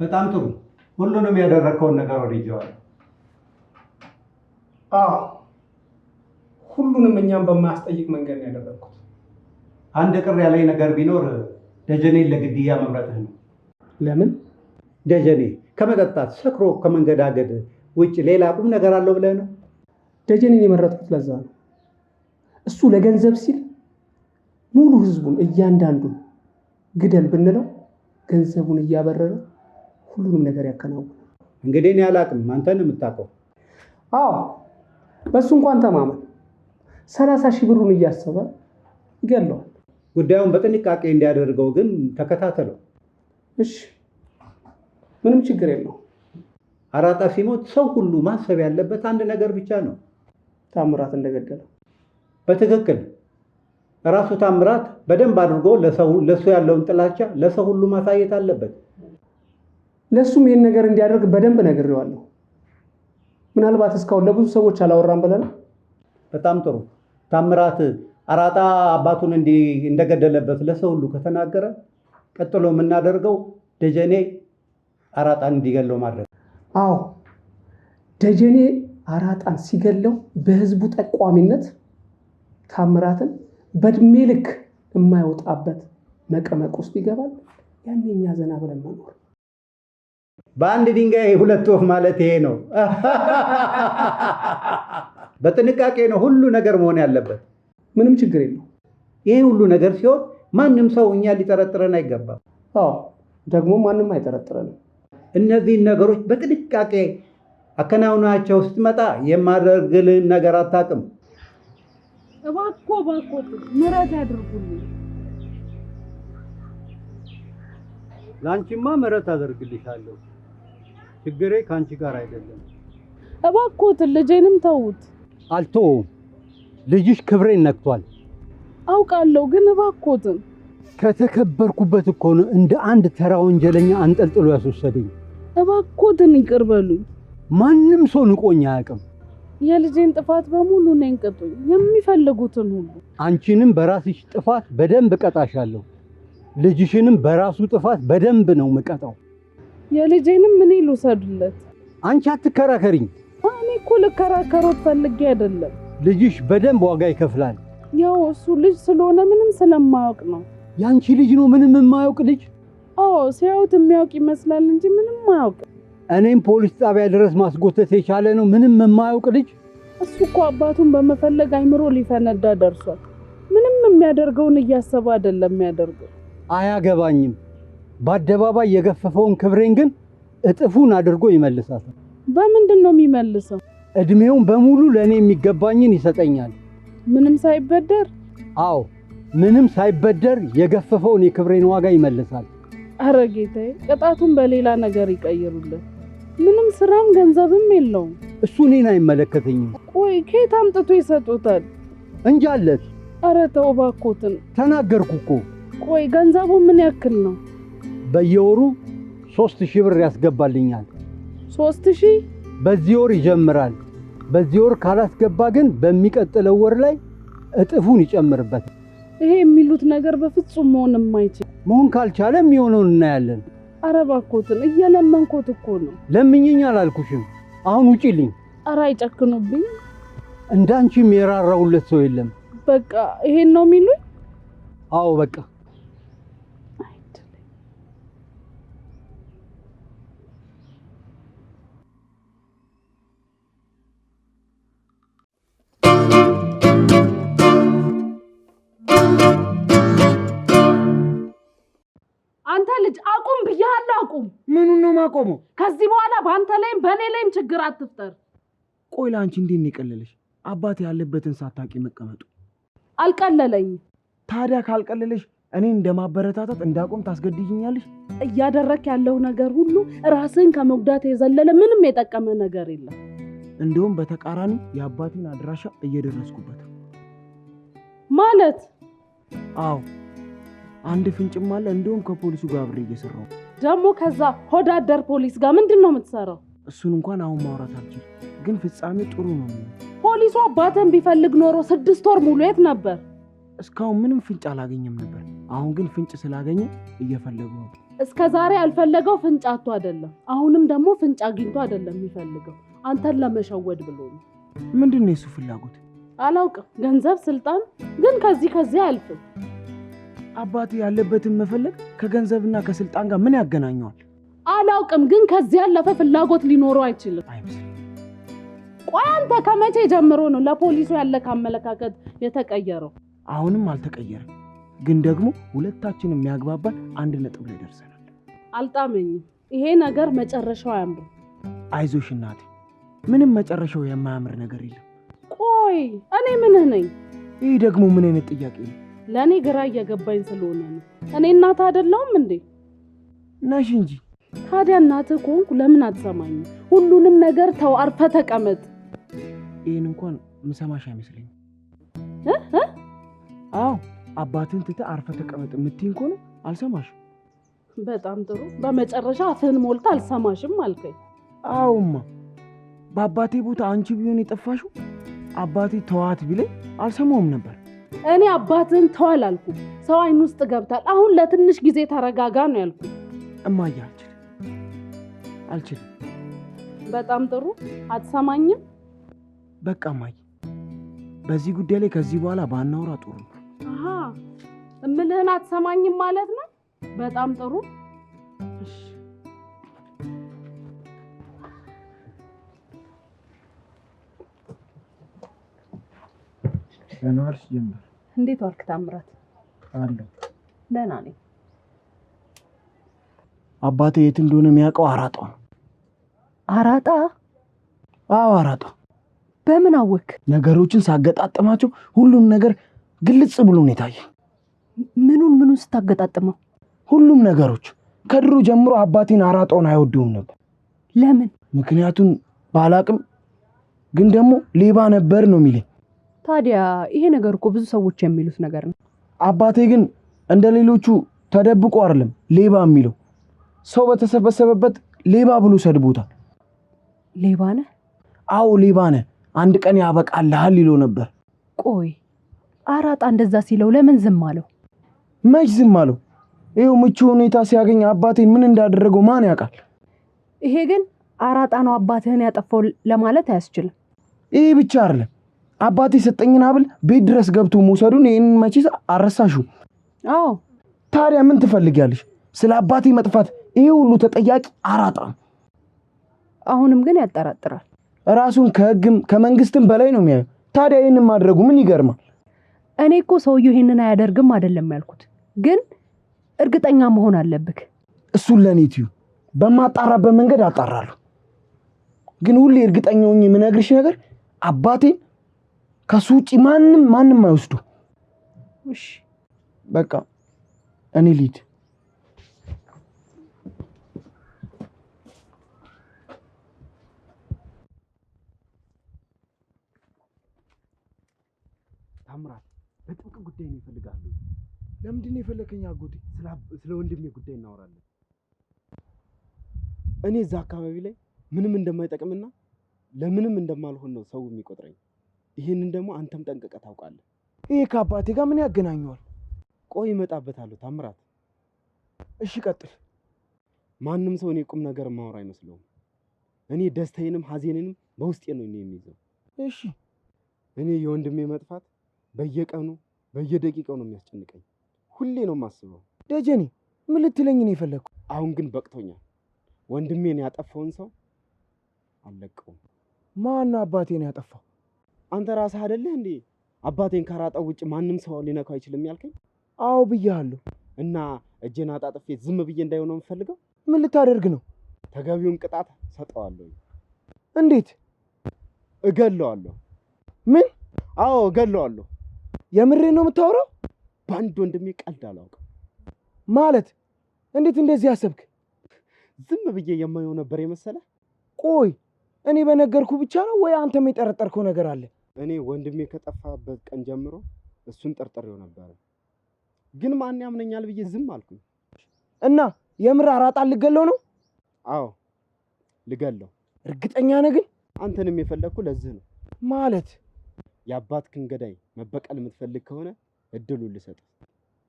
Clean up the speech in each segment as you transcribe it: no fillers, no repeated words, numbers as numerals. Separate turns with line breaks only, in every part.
በጣም ጥሩ ሁሉንም ያደረከውን ነገር ወዲያው
ሁሉንም እኛም በማያስጠይቅ መንገድ ነው ያደረኩት።
አንድ ቅር ያለኝ ነገር ቢኖር ደጀኔን ለግድያ መምረጥህ ነው።
ለምን?
ደጀኔ ከመጠጣት ሰክሮ ከመንገዳገድ ውጭ ሌላ ቁም ነገር አለው ብለህ ነው?
ደጀኔን የመረጥኩት ለዛ ነው። እሱ ለገንዘብ ሲል ሙሉ ህዝቡን እያንዳንዱን ግደል ብንለው ገንዘቡን እያበረረ ሁሉንም ነገር ያከናውናል።
እንግዲህ እኔ አላቅም፣ አንተን የምታውቀው።
በሱ እንኳን ተማመን። 30,000 ብሩን እያሰበ ይገለዋል።
ጉዳዩን በጥንቃቄ እንዲያደርገው ግን ተከታተለው።
እሺ፣ ምንም ችግር የለው።
አራጣ ሲሞት ሰው ሁሉ ማሰብ ያለበት አንድ ነገር ብቻ ነው፣
ታምራት እንደገደለ።
በትክክል ራሱ ታምራት በደንብ አድርጎ ለሱ ያለውን ጥላቻ ለሰው ሁሉ ማሳየት አለበት።
ለሱም ይሄን ነገር እንዲያደርግ በደንብ ነግሬዋለሁ። ምናልባት እስካሁን ለብዙ ሰዎች አላወራም ብለህ ነው?
በጣም ጥሩ። ታምራት አራጣ አባቱን እንደገደለበት ለሰው ሁሉ ከተናገረ ቀጥሎ የምናደርገው ደጀኔ አራጣን እንዲገለው ማድረግ።
ደጀኔ አራጣን ሲገለው በህዝቡ ጠቋሚነት ታምራትን በእድሜ ልክ የማይወጣበት መቀመቅ ውስጥ ይገባል። ያኔ እኛ ዘና ብለን መኖር።
በአንድ ድንጋይ ሁለት ወፍ ማለት ይሄ ነው። በጥንቃቄ ነው ሁሉ ነገር መሆን ያለበት።
ምንም ችግር የለው።
ይሄ ሁሉ ነገር ሲሆን ማንም ሰው እኛ ሊጠረጥረን አይገባም።
ደግሞ ማንም አይጠረጥረንም።
እነዚህን ነገሮች በጥንቃቄ አከናውናቸው ስትመጣ የማደርግልን ነገር አታውቅም።
እባክዎ ምሕረት ያድርጉልኝ።
ላንቺማ ምሕረት አደርግልሻለሁ። ችግሬ ካንቺ ጋር አይደለም።
እባክዎትን ልጄንም ተውት።
አልተውም። ልጅሽ ክብሬን ነክቷል።
አውቃለሁ፣ ግን እባክዎትን።
ከተከበርኩበት እኮ ነው እንደ አንድ ተራ ወንጀለኛ አንጠልጥሎ ያስወሰደኝ።
እባክዎትን ይቅር በሉኝ።
ማንም ሰው ንቆኝ አያውቅም።
የልጄን ጥፋት በሙሉ ነኝ ቅጡኝ፣ የሚፈልጉትን ሁሉ።
አንቺንም በራስሽ ጥፋት በደንብ እቀጣሻለሁ። ልጅሽንም በራሱ ጥፋት በደንብ ነው ምቀጣው።
የልጄንም ምን ልውሰድለት?
አንቺ አትከራከሪኝ።
እኔ እኮ ልከራከሮት ፈልጌ አይደለም።
ልጅሽ በደንብ ዋጋ ይከፍላል።
ያው እሱ ልጅ ስለሆነ ምንም ስለማያውቅ ነው።
ያንቺ ልጅ ነው ምንም የማያውቅ ልጅ?
ሲያዩት የሚያውቅ ይመስላል እንጂ ምንም አያውቅም።
እኔም ፖሊስ ጣቢያ ድረስ ማስጎተት የቻለ ነው ምንም የማያውቅ ልጅ?
እሱ እኮ አባቱን በመፈለግ አይምሮ ሊፈነዳ ደርሷል። ምንም የሚያደርገውን እያሰበ አይደለም የሚያደርገው።
አያገባኝም። በአደባባይ የገፈፈውን ክብሬን ግን እጥፉን አድርጎ ይመልሳታል።
በምንድን ነው የሚመልሰው?
እድሜውን በሙሉ ለእኔ የሚገባኝን ይሰጠኛል።
ምንም ሳይበደር?
አዎ፣ ምንም ሳይበደር የገፈፈውን የክብሬን ዋጋ ይመልሳል።
አረ ጌታዬ፣ ቅጣቱን በሌላ ነገር ይቀይሩልን። ምንም ስራም ገንዘብም የለውም።
እሱ እኔን አይመለከተኝም።
ቆይ ከየት አምጥቶ ይሰጡታል?
እንጃለት።
አረ ተው እባክዎትን።
ተናገርኩ እኮ።
ቆይ ገንዘቡ ምን ያክል ነው?
በየወሩ 3,000 ብር ያስገባልኛል።
3,000?
በዚህ ወር ይጀምራል። በዚህ ወር ካላስገባ ግን በሚቀጥለው ወር ላይ እጥፉን ይጨምርበታል።
ይሄ የሚሉት ነገር በፍጹም መሆን የማይችል።
መሆን ካልቻለ የሚሆነውን እናያለን።
አረ እባክዎትን፣ እየለመንኩት እኮ ነው።
ለምኝኝ አላልኩሽም? አሁን ውጪልኝ።
አረ አይጨክኑብኝ።
እንዳንቺም የራራውለት ሰው የለም።
በቃ ይሄን ነው የሚሉኝ?
አዎ በቃ።
አንተ ልጅ አቁም ብያለሁ፣ አቁም።
ምኑን ነው ማቆመው?
ከዚህ በኋላ በአንተ ላይም በእኔ ላይም ችግር አትፍጠር።
ቆይ ለአንቺ እንዴት ነው የቀለለሽ? አባቴ ያለበትን ሳታውቂ መቀመጡ
አልቀለለኝም።
ታዲያ ካልቀለለሽ እኔን እንደማበረታታት እንዳቆም ታስገድጂኛለሽ?
እያደረክ ያለው ነገር ሁሉ ራስን ከመጉዳት የዘለለ ምንም የጠቀመ ነገር የለም።
እንደውም በተቃራኒ የአባቴን አድራሻ እየደረስኩበት
ማለት።
አዎ አንድ ፍንጭም አለ። እንደውም ከፖሊሱ ጋር አብሬ እየሰራሁ
ደግሞ ከዛ ሆዳደር ፖሊስ ጋር ምንድን ነው የምትሰራው?
እሱን እንኳን አሁን ማውራት አልችልም፣ ግን ፍጻሜ ጥሩ ነው።
ፖሊሱ አባተን ቢፈልግ ኖሮ 6 ወር ሙሉ የት ነበር?
እስካሁን ምንም ፍንጭ አላገኘም ነበር። አሁን ግን ፍንጭ ስላገኘ እየፈለጉ ነው።
እስከ ዛሬ ያልፈለገው ፍንጭ አጥቶ አይደለም። አሁንም ደግሞ ፍንጭ አግኝቶ አይደለም የሚፈልገው። አንተን ለመሸወድ ብሎ ነው።
ምንድነው የሱ ፍላጎት?
አላውቅም። ገንዘብ፣ ስልጣን፣ ግን ከዚህ አልፍም።
አባቴ ያለበትን መፈለግ ከገንዘብና ከስልጣን ጋር ምን ያገናኘዋል?
አላውቅም፣ ግን ከዚህ ያለፈ ፍላጎት ሊኖረው አይችልም።
አይመስልም።
ቆይ አንተ ከመቼ ጀምሮ ነው ለፖሊሱ ያለህ አመለካከት የተቀየረው?
አሁንም አልተቀየረም፣ ግን ደግሞ ሁለታችንም የሚያግባባን አንድ ነጥብ ላይ ደርሰናል።
አልጣመኝም። ይሄ ነገር መጨረሻው አያምርም።
አይዞሽ እናቴ፣ ምንም መጨረሻው የማያምር ነገር የለም።
ቆይ እኔ ምንህ ነኝ?
ይህ ደግሞ ምን አይነት ጥያቄ ነው?
ለእኔ ግራ እየገባኝ ስለሆነ ነው። እኔ እናትህ አይደለሁም እንዴ?
ነሽ እንጂ።
ታዲያ እናትህ ከሆንኩ ለምን አትሰማኝም? ሁሉንም ነገር ተው፣ አርፈህ ተቀመጥ።
ይህን እንኳን ምሰማሽ አይመስለኝም። አዎ አባትን ትተህ አርፈህ ተቀመጥ የምትይኝ ከሆነ አልሰማሽም።
በጣም ጥሩ። በመጨረሻ አፍህን ሞልተህ አልሰማሽም አልከኝ።
አዎማ፣ በአባቴ ቦታ አንቺ ቢሆን የጠፋሽው አባቴ ተዋት ቢለኝ አልሰማውም ነበር።
እኔ አባትህን ተው አላልኩም። ሰው አይን ውስጥ ገብታል። አሁን ለትንሽ ጊዜ ተረጋጋ ነው ያልኩት።
እማዬ አልችልም።
በጣም ጥሩ። አትሰማኝም?
በቃ እማዬ፣ በዚህ ጉዳይ ላይ ከዚህ በኋላ ባናወራ ጥሩ ነው።
አሃ፣ እምልህን አትሰማኝም ማለት ነው? በጣም ጥሩ። እሺ፣
ገና ዋልሽ ጀምር።
እንዴት ዋልክ ታምራት?
አለሁ።
ደህና ነኝ።
አባቴ የት እንደሆነ የሚያውቀው አራጣ ነው።
አራጣ?
አዎ አራጣ።
በምን አወክ?
ነገሮችን ሳገጣጥማቸው ሁሉም ነገር ግልጽ ብሎ ነው የታየኝ።
ምኑን ስታገጣጥመው?
ሁሉም ነገሮች። ከድሮ ጀምሮ አባቴን አራጣውን አይወደውም ነበር።
ለምን?
ምክንያቱም ባላቅም ግን ደግሞ ሌባ ነበር ነው የሚለኝ።
ታዲያ ይሄ ነገር እኮ ብዙ ሰዎች የሚሉት ነገር ነው።
አባቴ ግን እንደ ሌሎቹ ተደብቆ አይደለም ሌባ የሚለው። ሰው በተሰበሰበበት ሌባ ብሎ ሰድቦታል።
ሌባ ነህ?
አዎ ሌባ ነህ፣ አንድ ቀን ያበቃልሃል ይለው ነበር።
ቆይ አራጣ እንደዛ ሲለው ለምን ዝም አለው?
መች ዝም አለው? ይኸው ምቹ ሁኔታ ሲያገኝ አባቴን ምን እንዳደረገው ማን ያውቃል?
ይሄ ግን አራጣ ነው አባትህን ያጠፋው ለማለት አያስችልም።
ይህ ብቻ አይደለም፣ አባቴ ሰጠኝን ሀብል ቤት ድረስ ገብቶ መውሰዱን ይህን መቼስ አረሳሽው?
አዎ።
ታዲያ ምን ትፈልጊያለሽ? ስለ አባቴ መጥፋት ይሄ ሁሉ ተጠያቂ አራጣ ነው።
አሁንም ግን ያጠራጥራል።
ራሱን ከህግም ከመንግስትም በላይ ነው የሚያየው። ታዲያ ይህንን ማድረጉ ምን ይገርማል?
እኔ እኮ ሰውየው ይሄንን አያደርግም አይደለም ያልኩት፣ ግን እርግጠኛ መሆን አለብክ።
እሱን ለኔ ትዩ፣ በማጣራበት መንገድ አጣራለሁ። ግን ሁሌ እርግጠኛ ሆኜ የምነግርሽ ነገር አባቴን ከሱ ውጪ ማንም አይወስዱ።
እሺ
በቃ እኔ ልሂድ። ታምራት፣ በጥብቅ ጉዳይ ነው እፈልጋለሁ። ለምንድን ነው የፈለከኝ አጎቴ? ስለ ወንድሜ ጉዳይ እናወራለን። እኔ እዛ አካባቢ ላይ ምንም እንደማይጠቅምና ለምንም እንደማልሆን ነው ሰው የሚቆጥረኝ። ይህንን ደግሞ አንተም ጠንቅቀህ ታውቃለህ። ይሄ ከአባቴ ጋር ምን ያገናኘዋል? ቆይ እመጣበታለሁ ታምራት። እሺ ቀጥል። ማንም ሰው እኔ ቁም ነገር ማወራ አይመስለውም። እኔ ደስታዬንም ሀዘኔንም በውስጤ ነው የሚይዘው። እሺ እኔ የወንድሜ መጥፋት በየቀኑ በየደቂቃው ነው የሚያስጨንቀኝ። ሁሌ ነው የማስበው። ደጀኔ ምን ልትለኝ ነው የፈለግኩ? አሁን ግን በቅቶኛል። ወንድሜን ያጠፋውን ሰው አልለቀውም። ማን ነው አባቴን ያጠፋው? አንተ ራስህ አይደለህ እንዴ አባቴን ካራጣው ውጭ ማንም ሰው ሊነካው አይችልም ያልከኝ? አዎ ብያለሁ። እና እጄን አጣጥፌ ዝም ብዬ እንዳይሆን ነው የምፈልገው። ምን ልታደርግ ነው? ተገቢውን ቅጣት ሰጠዋለሁ። እንዴት? እገለዋለሁ። ምን? አዎ እገለዋለሁ። የምሬን ነው የምታወራው? በአንድ ወንድሜ ቀልድ አላውቅም። ማለት እንዴት እንደዚህ አሰብክ? ዝም ብዬ የማየው ነበር የመሰለ? ቆይ እኔ በነገርኩ ብቻ ነው ወይ አንተም የጠረጠርከው ነገር አለ? እኔ ወንድሜ ከጠፋበት ቀን ጀምሮ እሱን ጠርጥሬው ነበር፣ ግን ማን ያምነኛል ብዬ ዝም አልኩኝ። እና የምር አራጣን ልገለው ነው? አዎ ልገለው። እርግጠኛ ነህ ግን? አንተንም የፈለግኩ ለዚህ ነው። ማለት የአባትህን ገዳይ መበቀል የምትፈልግ ከሆነ እድሉን ልሰጥ።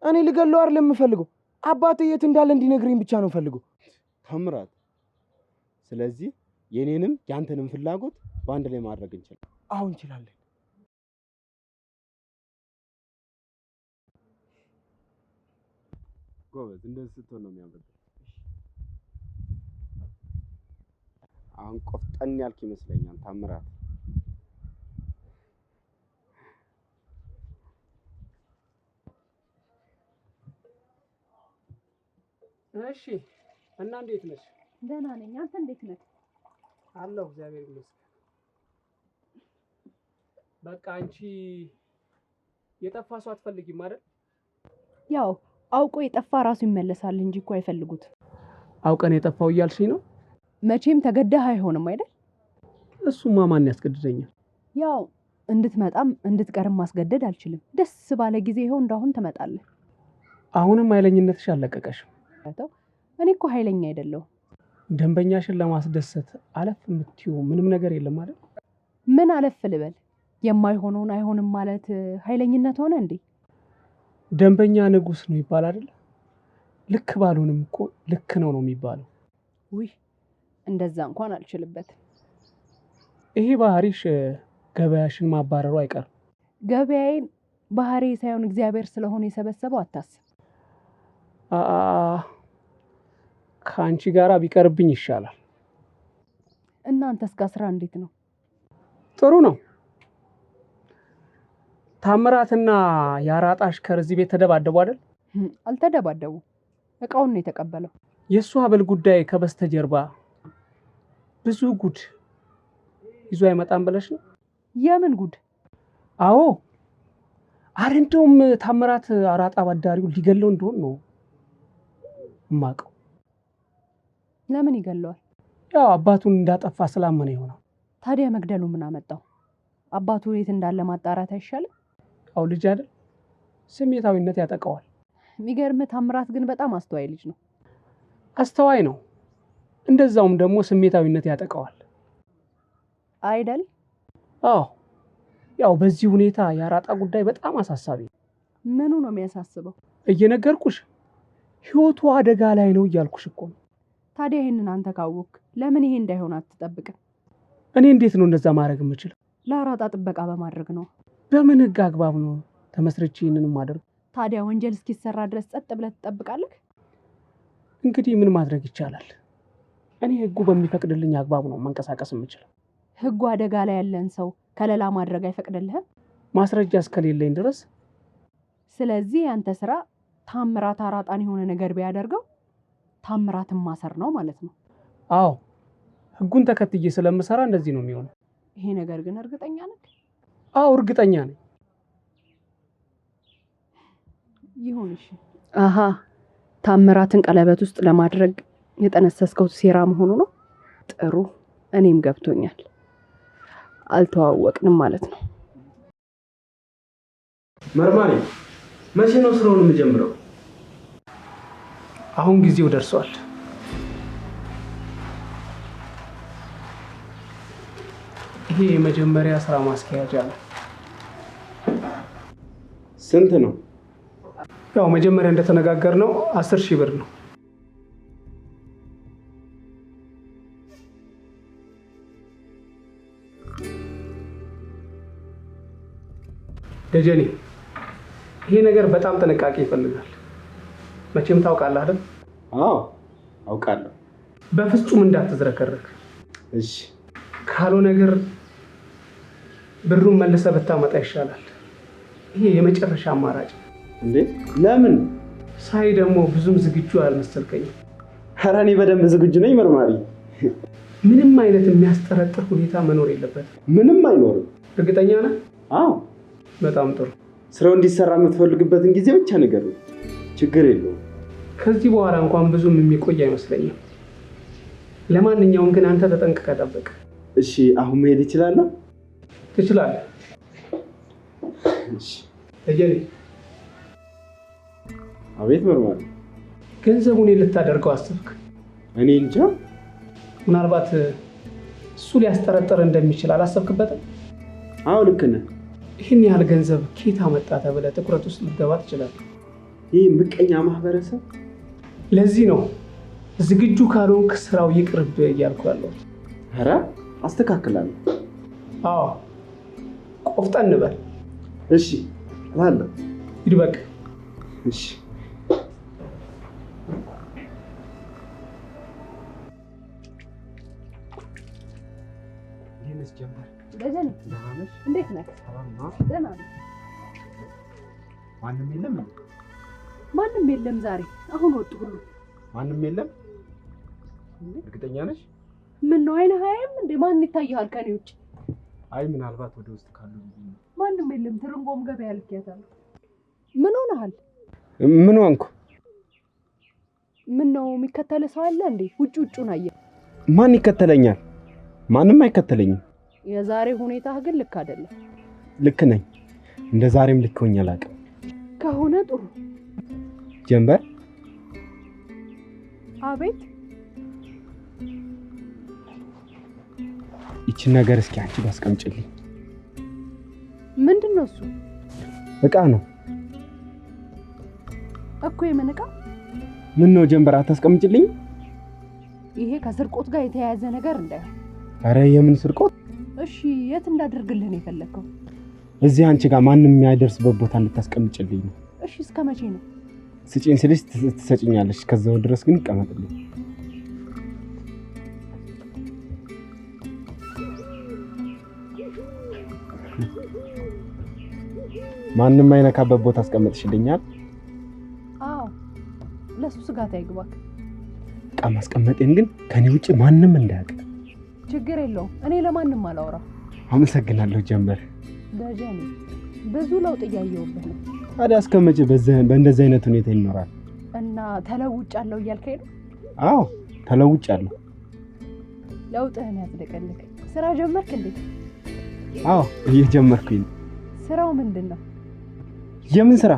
እኔ ልገለው አይደለም የምፈልገው፣ አባቴ የት እንዳለ እንዲነግረኝ ብቻ ነው ፈልገው።
ታምራት፣ ስለዚህ የኔንም ያንተንም ፍላጎት በአንድ ላይ ማድረግ እንችላለን።
አሁን እንችላለን።
ጎበዝ፣ እንደዚህ ስትሆን ነው የሚያምርብህ። አሁን ቆፍጠን ያልክ ይመስለኛል ታምራት።
እሺ፣ እና እንዴት ነሽ?
ደህና ነኝ። አንተ እንዴት ነህ?
አለሁ፣ እግዚአብሔር ይመስገን። በቃ አንቺ የጠፋ ሰው አትፈልጊም አይደል?
ያው አውቆ የጠፋ ራሱ ይመለሳል እንጂ እኮ አይፈልጉትም።
አውቀን የጠፋው እያልሽኝ ነው?
መቼም ተገደህ አይሆንም አይደል?
እሱማ ማን ያስገድደኛል?
ያው እንድትመጣም እንድትቀርም ማስገደድ አልችልም። ደስ ባለ ጊዜ ይኸው እንዳሁን ትመጣለህ።
አሁንም ኃይለኝነትሽ አልለቀቀሽም።
እኔ እኮ ኃይለኛ አይደለሁም።
ደንበኛሽን ለማስደሰት አለፍ የምትይው ምንም ነገር የለም አይደል?
ምን አለፍ ልበል? የማይሆነውን አይሆንም ማለት ኃይለኝነት ሆነ እንዴ?
ደንበኛ ንጉስ ነው ይባላል አይደል? ልክ ባልሆንም እኮ ልክ ነው የሚባለው።
ውይ እንደዛ እንኳን አልችልበትም።
ይሄ ባህሪሽ ገበያሽን ማባረሩ አይቀርም።
ገበያዬን ባህሪ ሳይሆን እግዚአብሔር ስለሆነ የሰበሰበው አታስብ።
ከአንቺ ጋራ ቢቀርብኝ ይሻላል።
እናንተስ ጋር ስራ እንዴት ነው?
ጥሩ ነው። ታምራትና ያራጣሽ ከዚህ ቤት ተደባደቡ አይደል?
አልተደባደቡ። እቃውን ነው የተቀበለው።
የእሱ ሀብል ጉዳይ ከበስተጀርባ ብዙ ጉድ ይዞ አይመጣም ብለሽ ነው?
የምን ጉድ?
አዎ፣ አረ እንደውም ታምራት አራጣ ባዳሪው ሊገለው እንደሆነ ነው የማውቀው።
ለምን ይገለዋል?
ያው አባቱን እንዳጠፋ ስላመነ ይሆናል።
ታዲያ መግደሉ ምን አመጣው? አባቱ የት እንዳለ ማጣራት አይሻልም?
ያው ልጅ አይደል፣ ስሜታዊነት ያጠቃዋል።
የሚገርም ታምራት ግን በጣም አስተዋይ ልጅ ነው።
አስተዋይ ነው፣ እንደዛውም ደግሞ ስሜታዊነት ያጠቃዋል
አይደል?
አዎ፣ ያው በዚህ ሁኔታ ያራጣ ጉዳይ በጣም አሳሳቢ ነው።
ምኑ ነው የሚያሳስበው?
እየነገርኩሽ ህይወቱ አደጋ ላይ ነው እያልኩሽ እኮ ነው።
ታዲያ ይሄንን አንተ ካወቅክ ለምን ይሄ እንዳይሆን አትጠብቅም?
እኔ እንዴት ነው እንደዛ ማድረግ የምችለው?
ለአራጣ ጥበቃ በማድረግ ነው።
በምን ህግ አግባብ ነው ተመስርቼ ይህንን ማድረግ?
ታዲያ ወንጀል እስኪሰራ ድረስ ጸጥ ብለህ ትጠብቃለህ?
እንግዲህ ምን ማድረግ ይቻላል? እኔ ህጉ በሚፈቅድልኝ አግባብ ነው መንቀሳቀስ የምችለው።
ህጉ አደጋ ላይ ያለን ሰው ከለላ ማድረግ አይፈቅድልህም?
ማስረጃ እስከሌለኝ ድረስ።
ስለዚህ ያንተ ስራ ታምራት አራጣን የሆነ ነገር ቢያደርገው ታምራትን ማሰር ነው ማለት ነው።
አዎ፣ ህጉን ተከትዬ ስለምሰራ እንደዚህ ነው የሚሆነው።
ይሄ ነገር ግን እርግጠኛ ነህ?
አዎ፣ እርግጠኛ ነኝ።
ይሁን እሺ። አሃ፣ ታምራትን ቀለበት ውስጥ ለማድረግ የጠነሰስከው ሴራ መሆኑ ነው። ጥሩ፣ እኔም ገብቶኛል። አልተዋወቅንም ማለት ነው።
መርማሪ፣ መቼ ነው ስራውን የምጀምረው?
አሁን ጊዜው ደርሷል። ይሄ የመጀመሪያ ስራ ማስኪያጃ ነው።
ስንት ነው?
ያው መጀመሪያ እንደተነጋገርነው 10,000 ብር ነው። ደጀኔ፣ ይሄ ነገር በጣም ጥንቃቄ ይፈልጋል። መቼም ታውቃለህ አይደል?
አዎ አውቃለሁ።
በፍጹም እንዳትዝረከረክ
እሺ።
ካልሆነ ነገር ብሩን መልሰህ ብታመጣ ይሻላል። ይሄ የመጨረሻ አማራጭ።
እንዴ ለምን?
ሳይ ደግሞ ብዙም ዝግጁ አልመሰልከኝም።
ኧረ እኔ በደንብ ዝግጁ ነኝ መርማሪ።
ምንም አይነት የሚያስጠረጥር ሁኔታ መኖር የለበትም።
ምንም አይኖርም።
እርግጠኛ ነህ?
አዎ።
በጣም ጥሩ።
ስራው እንዲሰራ የምትፈልግበትን ጊዜ ብቻ ነገር ነው። ችግር የለውም።
ከዚህ በኋላ እንኳን ብዙም የሚቆይ አይመስለኝም። ለማንኛውም ግን አንተ ተጠንቅቀህ ጠብቅ።
እሺ፣ አሁን መሄድ እችላለሁ?
ትችላለህ።
እሺ።
ደጀኔ።
አቤት መርማሪ።
ገንዘቡን ልታደርገው አሰብክ?
እኔ እንጃ።
ምናልባት እሱ ሊያስጠረጥር እንደሚችል አላሰብክበትም?
አዎ ልክ ነህ።
ይህን ያህል ገንዘብ ኬት አመጣ ተብለህ ትኩረት ውስጥ ልትገባ ትችላለህ።
ይህ ምቀኛ ማህበረሰብ
ለዚህ ነው ዝግጁ ካልሆንክ ስራው ይቅርብ እያልኩ ያለው።
ኧረ አስተካክላለሁ።
አዎ ቆፍጠን በል።
እሺ እላለሁ።
ሂድ በቃ።
እሺ ይህንስ ጀመር
ደጀን እንዴት ነህ? ደህና ነኝ።
ማንም የለም?
ማንም የለም ዛሬ። አሁን ወጡ ሁሉ።
ማንም የለም? እርግጠኛ ነሽ?
ምን ነው አይነህ አያይም እንዴ? ማን ይታያል ከኔ ውጭ?
አይ ምናልባት ወደ ውስጥ ካሉ።
ማንም የለም። ትርንጎም ገበያ ልኬያታለሁ። ምን ሆነሃል?
ምን ሆንኩ?
ምን ነው የሚከተል ሰው አለ እንዴ? ውጩን አየ።
ማን ይከተለኛል? ማንም አይከተለኝም።
የዛሬ ሁኔታህ ግን ልክ አይደለም።
ልክ ነኝ። እንደ ዛሬም ልክ ሆኜ አላውቅም።
ከሆነ ጥሩ።
ጀንበር።
አቤት።
ይቺን ነገር እስኪ አንቺ ባስቀምጪልኝ።
ምንድነው እሱ?
እቃ ነው
እኮ። የምን እቃ?
ምን ነው ጀንበር አታስቀምጪልኝ?
ይሄ ከስርቆት ጋር የተያያዘ ነገር እንዳይሆን።
አረ የምን ስርቆት?
እሺ የት እንዳደርግልህ ነው የፈለከው?
እዚህ አንቺ ጋር ማንም የሚያደርስበት ቦታ እንድታስቀምጪልኝ ነው።
እሺ እስከ መቼ ነው?
ስጪኝ ስልሽ ትሰጪኛለሽ። ከዛው ድረስ ግን ይቀመጥልኝ። ማንም አይነካበት ቦታ አስቀምጥሽልኛል?
አዎ ለሱ ስጋት አይግባክ።
እቃ ማስቀመጤን ግን ከኔ ውጪ ማንም እንዳያውቅ።
ችግር የለውም። እኔ ለማንም አላወራ።
አመሰግናለሁ ጀንበር።
ደጀኔ ብዙ ለውጥ እያየሁብህ ነው።
ታዲያ እስከ መቼ በእንደዚህ አይነት ሁኔታ ይኖራል?
እና ተለውጫለሁ እያልከኝ ነው?
አዎ ተለውጫለሁ።
ለውጥህን ያስደቀልክ። ስራ ጀመርክ እንዴ?
አዎ እየጀመርኩኝ ነው።
ስራው ምንድን ነው?
የምን ስራ?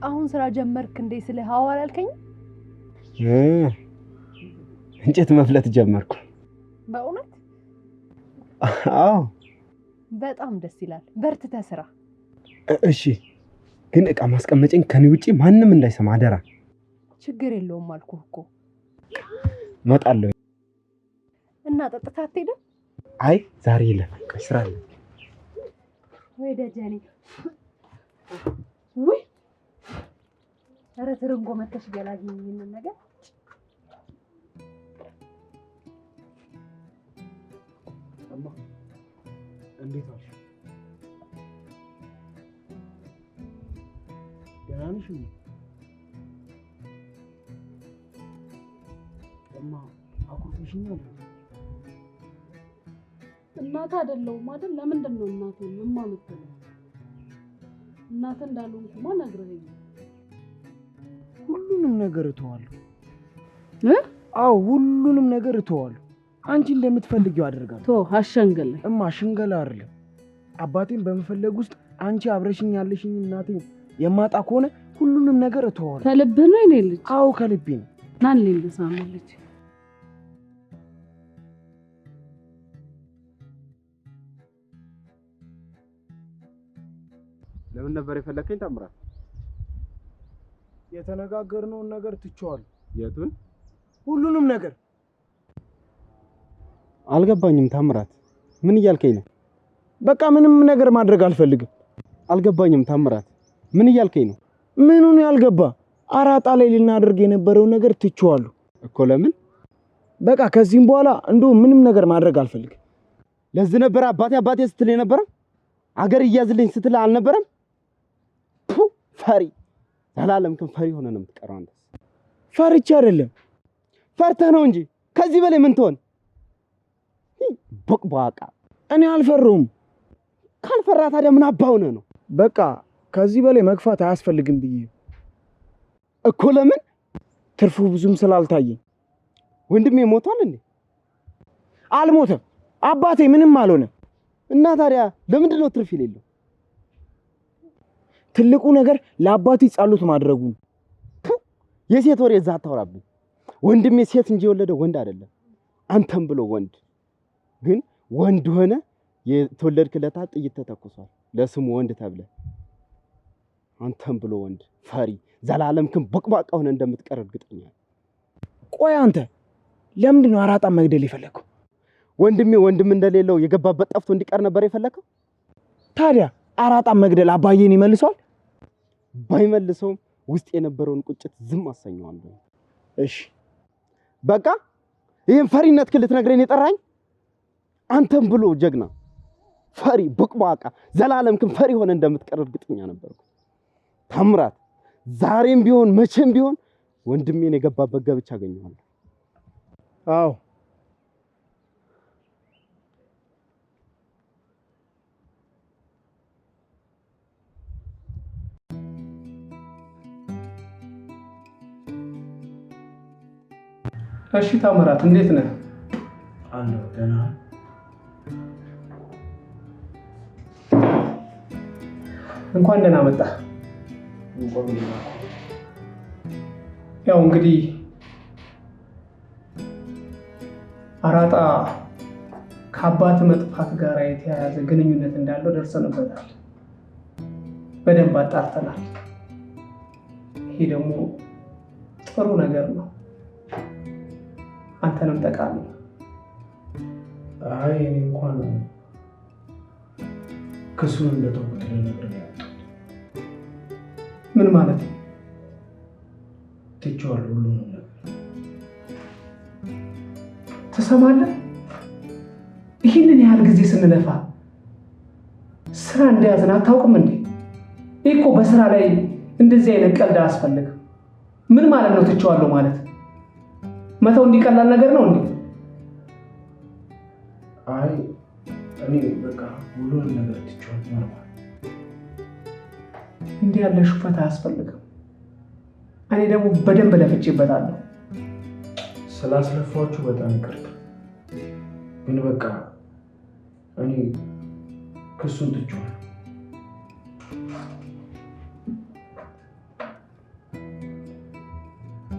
አሁን ስራ ጀመርክ እንዴ ስለ ሐዋል አልከኝ?
እንጨት መፍለጥ ጀመርኩ።
በእውነት?
አዎ።
በጣም ደስ ይላል። በርትተህ ስራ።
እሺ ግን እቃ ማስቀመጪን ከኔ ውጪ ማንም እንዳይሰማ አደራ።
ችግር የለውም አልኩህ እኮ።
እመጣለሁ።
እና ጠጥተህ አትሄድም?
አይ ዛሬ የለም፣ ስራ አለ።
ወይ ደጀኔ፣ ወይ ኧረ ትርንጎ መተሽ ገላግኝ ይሄንን ነገር።
እንዴት ነሽ? ደህና ነሽ? እማ አኩርፊሽኛል።
እናት አይደለሁም አይደል? ለምንድን ነው እናቴን የማመጣው? እናት እንዳልሆንኩማ ነግረኸኝ።
ሁሉንም ነገር እተዋለሁ። አዎ ሁሉንም ነገር እተዋለሁ። አንቺ እንደምትፈልጊው አደርጋለሁ።
ቶ አሸንገለ
እማ ሽንገላ አይደለም። አባቴን በመፈለግ ውስጥ አንቺ አብረሽኝ ያለሽኝ እናቴን የማጣ ከሆነ ሁሉንም ነገር እተዋለሁ።
ከልብህ ነው የኔ ልጅ?
አዎ ከልቤ ነው።
ናን ልንሳመልች
ለምን ነበር የፈለከኝ ታምራት?
የተነጋገርነውን ነገር ትቼዋለሁ።
የቱን?
ሁሉንም ነገር።
አልገባኝም ታምራት፣ ምን እያልከኝ ነው?
በቃ ምንም ነገር ማድረግ አልፈልግም።
አልገባኝም ታምራት፣ ምን እያልከኝ ነው?
ምኑን ያልገባ? አራጣ ላይ ልናደርግ የነበረውን ነገር ትቼዋለሁ
እኮ። ለምን?
በቃ ከዚህም በኋላ እንደው ምንም ነገር ማድረግ አልፈልግም።
ለዚህ ነበር አባቴ ስትል የነበረ? አገር እያዝልኝ ስትል አልነበረም? ፈሪ ዘላለም ግን ፈሪ ሆነ ነው የምትቀረው አንተ።
ፈርቼ አይደለም።
ፈርተህ ነው እንጂ ከዚህ በላይ ምን ትሆን? ቦቅቧቃ።
እኔ አልፈራሁም።
ካልፈራ ታዲያ ምን አባው ነው?
በቃ ከዚህ በላይ መግፋት አያስፈልግም ብዬ
እኮ። ለምን?
ትርፉ ብዙም ስላልታየኝ።
ወንድሜ ሞቷል እንዴ?
አልሞተም። አባቴ ምንም አልሆነም።
እና ታዲያ ለምንድን ነው ትርፍ የሌለው?
ትልቁ ነገር ለአባቴ ጸሎት ማድረጉ ነው።
የሴት ወሬ እዛ አታወራብኝ። ወንድሜ ሴት እንጂ የወለደው ወንድ አይደለም። አንተም ብሎ ወንድ ግን ወንድ ሆነ የተወለድክለታ ጥይት ተተኩሷል። ለስሙ ወንድ ተብለ አንተም ብሎ ወንድ ፈሪ ዘላለምክን ቦቅባቃ ሆነ እንደምትቀር እርግጠኛ ነኝ።
ቆይ አንተ ለምንድን ነው አራጣ መግደል የፈለከው?
ወንድሜ ወንድም እንደሌለው የገባበት ጠፍቶ እንዲቀር ነበር የፈለከው?
ታዲያ አራጣ መግደል አባዬን ይመልሰዋል?
ባይመልሰውም ውስጥ የነበረውን ቁጭት ዝም አሰኘዋለሁ።
እሺ
በቃ ይሄን ፈሪነት ክልት ነግረኝ የጠራኝ አንተም ብሎ ጀግና ፈሪ ቦቅባቃ ዘላለምክን ፈሪ ሆነ እንደምትቀር እርግጠኛ ነበርኩ። ታምራት ዛሬም ቢሆን መቼም ቢሆን ወንድሜን የገባበት ገብቻ አገኘዋለሁ።
አዎ
እሺ ታምራት እንዴት ነህ?
አለሁ ደህና።
እንኳን ደህና መጣ። ያው እንግዲህ አራጣ ከአባት መጥፋት ጋር የተያያዘ ግንኙነት እንዳለው ደርሰንበታል። በደንብ አጣርተናል። ይሄ ደግሞ ጥሩ ነገር ነው፣ አንተንም ጠቃሚ።
አይ እኔ እንኳን ክሱን እንደተውኩት ልነግርህ ነው።
ምን ማለት ነው?
ትቼዋለሁ ሁሉንም ነገር።
ትሰማለህ? ይህንን ያህል ጊዜ ስንለፋ ስራ እንደያዝን አታውቅም እንዴ? ይህ እኮ በስራ ላይ እንደዚህ አይነት ቀልድ አያስፈልግም። ምን ማለት ነው ትቼዋለሁ ማለት? መተው እንዲቀላል ነገር ነው እንዴ?
አይ እኔ በቃ ሁሉንም ነገር ትቼዋለሁ ማለት።
እንዲህ ያለ ሹፈት አያስፈልግም። እኔ ደግሞ በደንብ ለፍቼበታለሁ።
ስላስለፋችሁ በጣም ይቅርታ። ግን በቃ እኔ ክሱን ትቼዋለሁ።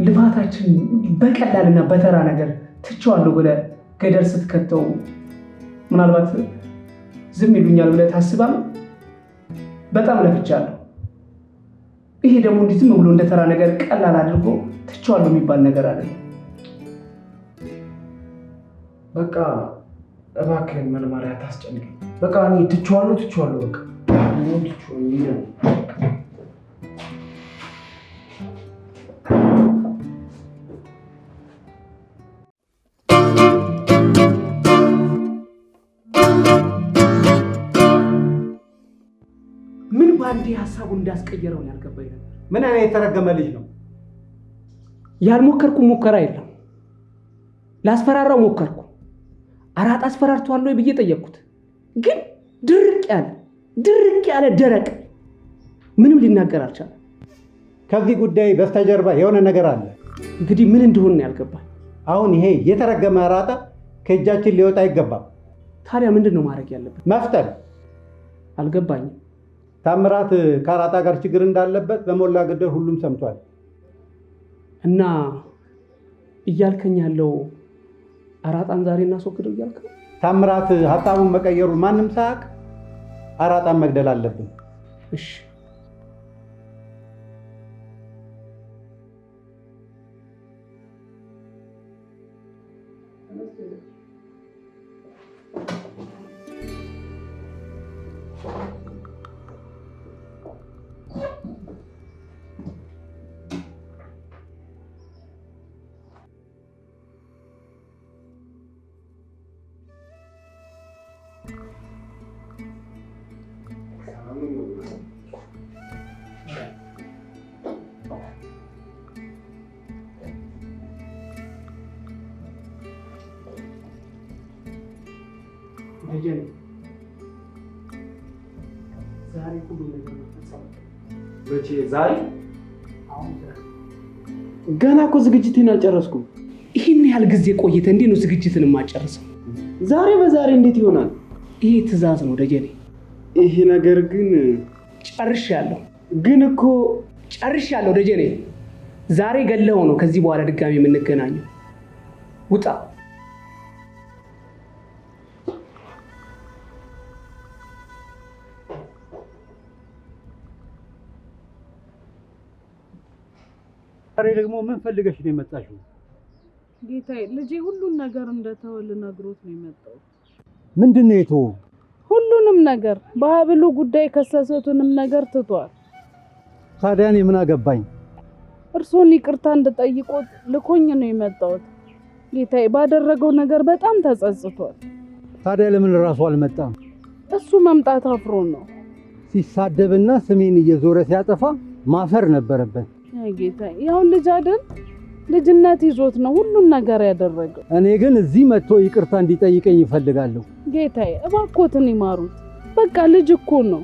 ልፋታችን በቀላልና በተራ ነገር ትቼዋለሁ ብለህ ገደል ስትከተው ምናልባት ዝም ይሉኛል ብለህ ታስባለህ? በጣም ለፍቻለሁ። ይሄ ደግሞ እንዲህ ዝም ብሎ እንደ ተራ ነገር ቀላል አድርጎ ትቼዋለሁ የሚባል ነገር አይደለም።
በቃ እባክህን መልማሪያ ታስጨንቀኝ። በቃ እኔ ትቼዋለሁ በቃ ምን ትቼዋለሁ?
ምን ባንዴ ሀሳቡን እንዳስቀየረው ያልገባኝ ነገር።
ምን አይነት የተረገመ ልጅ ነው?
ያልሞከርኩ ሙከራ የለም። ላስፈራራው ሞከርኩ። አራጣ አስፈራርቷል ብዬ ጠየቅኩት። ግን ድርቅ ያለ ደረቅ ምንም ሊናገር አልቻለም።
ከዚህ ጉዳይ በስተጀርባ የሆነ ነገር አለ።
እንግዲህ ምን እንደሆነ ያልገባኝ።
አሁን ይሄ የተረገመ አራጣ ከእጃችን ሊወጣ አይገባም።
ታዲያ ምንድን ነው ማድረግ ያለብን?
መፍጠን።
አልገባኝም።
ታምራት ከአራጣ ጋር ችግር እንዳለበት በሞላ ጎደል ሁሉም ሰምቷል።
እና እያልከኝ ያለው አራጣን ዛሬ እናስወግደው እያልክ ነው?
ታምራት ሀሳቡን መቀየሩን ማንም ሳያውቅ አራጣን መግደል አለብን።
እሺ ዛሬ ሁሉ ነገር
ዛሬ ገና እኮ ዝግጅቴን አልጨረስኩም።
ይህን ያህል ጊዜ ቆይተ እንዴት ነው ዝግጅትን የማጨርሰው?
ዛሬ በዛሬ እንዴት ይሆናል?
ይሄ ትዕዛዝ ነው ደጀኔ።
ይሄ ነገር ግን
ጨርሻለሁ።
ግን እኮ
ጨርሻለሁ ደጀኔ። ዛሬ ገለኸው ነው ከዚህ በኋላ ድጋሚ የምንገናኘው። ውጣ።
ዛሬ ደግሞ ምን ፈልገሽ ነው የመጣሽው?
ጌታዬ ልጄ ሁሉን ነገር እንደተወ ልነግሮት ነው የመጣው።
ምንድን ነው የተወው?
ሁሉንም ነገር በሀብሉ ጉዳይ ከሰሰቱንም ነገር ትቷል።
ታዲያ እኔ ምን አገባኝ?
እርሶን ይቅርታ እንድጠይቆት ልኮኝ ነው የመጣሁት። ጌታዬ ባደረገው ነገር በጣም ተጸጽቷል።
ታዲያ ለምን ራሱ አልመጣም?
እሱ መምጣት አፍሮ ነው።
ሲሳደብና ስሜን እየዞረ ሲያጠፋ ማፈር ነበረበት።
አይ ጌታዬ ያው ልጅ አይደል? ልጅነት ይዞት ነው ሁሉን ነገር ያደረገው።
እኔ ግን እዚህ መጥቶ ይቅርታ እንዲጠይቀኝ እፈልጋለሁ።
ጌታዬ እባክዎትን ይማሩት። በቃ ልጅ እኮ ነው።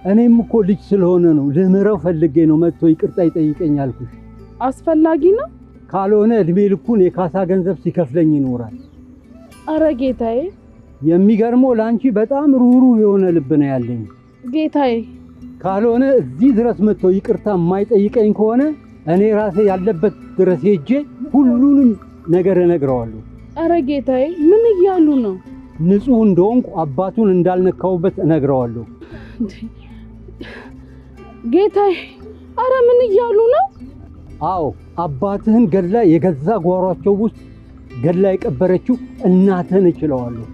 እኔም እኮ ልጅ ስለሆነ ነው ልምረው ፈልጌ ነው መጥቶ ይቅርታ ይጠይቀኝ አልኩሽ።
አስፈላጊ ነው።
ካልሆነ እድሜ ልኩን የካሳ ገንዘብ ሲከፍለኝ ይኖራል።
አረ ጌታዬ
የሚገርመው ለአንቺ በጣም ሩህሩህ የሆነ ልብ ነው ያለኝ።
ጌታዬ
ካልሆነ እዚህ ድረስ መጥቶ ይቅርታ የማይጠይቀኝ ከሆነ እኔ ራሴ ያለበት ድረስ ሄጄ ሁሉንም ነገር እነግረዋለሁ።
አረ ጌታዬ ምን እያሉ ነው?
ንጹህ እንደሆንኩ አባቱን እንዳልነካውበት እነግረዋለሁ።
ጌታዬ አረ ምን እያሉ ነው?
አዎ አባትህን ገድላ የገዛ ጓሯቸው ውስጥ ገድላ የቀበረችው እናትህን እችለዋለሁ።